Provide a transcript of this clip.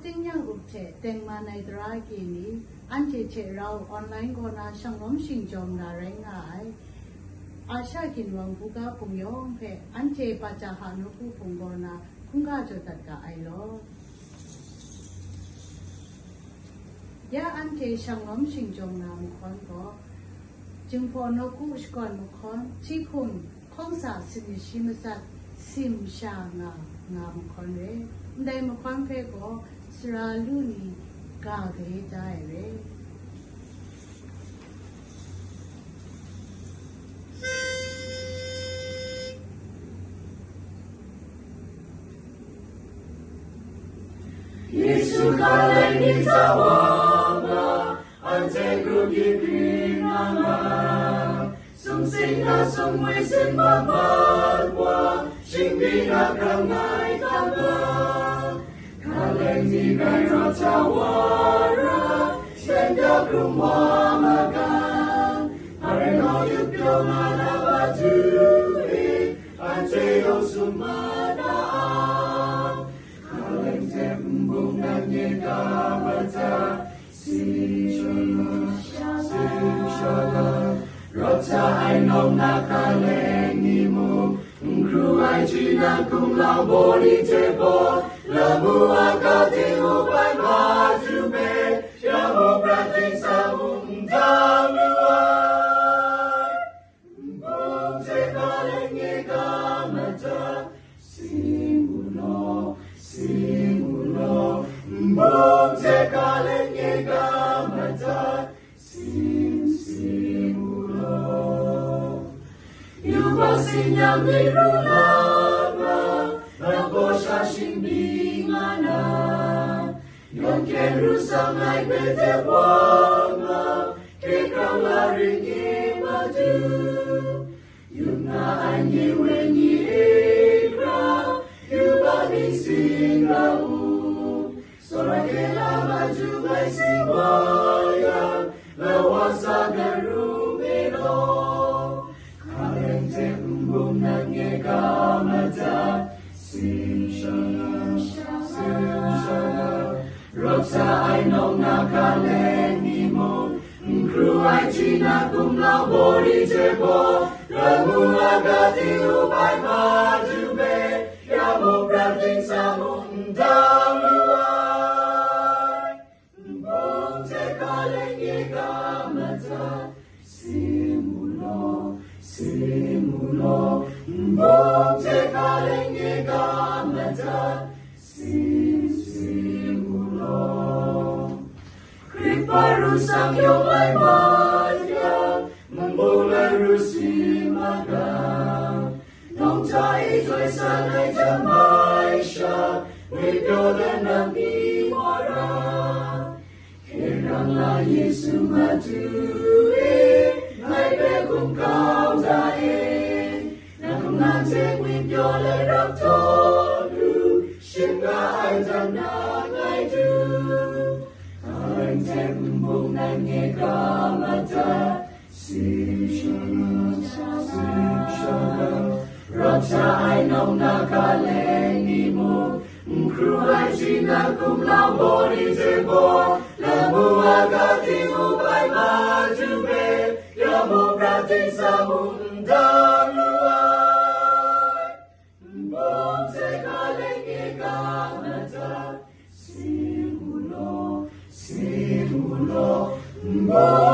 ting yang ukche teng manai dra ki ni anche che rao online ko na shanglom sing jong na rengai Asha kinwang buka pungyong pe anche pacha hanuku punggona kunga jotat ka ailo ya anche shanglom sing jong na mukhon ko jingpo no ku shkon mukhon chikun khongsa simishimasat sim sha nga mukhon re ndai mukhon pe ko sralu ni ka ge dai re Yesu kalai ni sawama ante grugi pinanga sung sing na sung wei sin ma balwa sing bina krangai taba kalai ni gai ro tawara senda grumwa magan areno yupyo mana batu ante osumana Rota ai nong na kaleng ni mo Ngru ai chi na kung lao bo ni te bo La mu a ka te mo pai ma tu me Ya mo pra ting sa mung ta lu ai Bong te kaleng e ka mata Simulo Bong te kaleng e ka mata Sinyam dirulaba Nagosha shimbingana Yon keru sangai bete wanga Kekang laringi maju Yuna anyi wenyi ekra Yubani singrau Sorakela maju bai siwaya Lawasa garumelo Nangye kamata Simshana Roksa ai nong na kaleng ni mo Nkru ai china kum lao bori te bo Lamu agati upai majube Yamu prapting sa mundang luai Bong te kaleng ye kamata Simulo Bong te kaleng ye kamata Simulo Kriparu sang yung ay baya Membulai rusi maga Nong tai toy sanay jamay siya Wipyo dan ang imora Kirang la Yesu matui Ay begum kau dae Nate wipyo le raptolu Shimga ay damnang ay du Ang tembong nangye kamata Simshana Raksa ay nong nakaleng ni mo Nkru ay sinakum lao bori tebo Lamu agati upay majube Yamu prating sa mundang luai Bong te kaleng e kamata Simulo Bong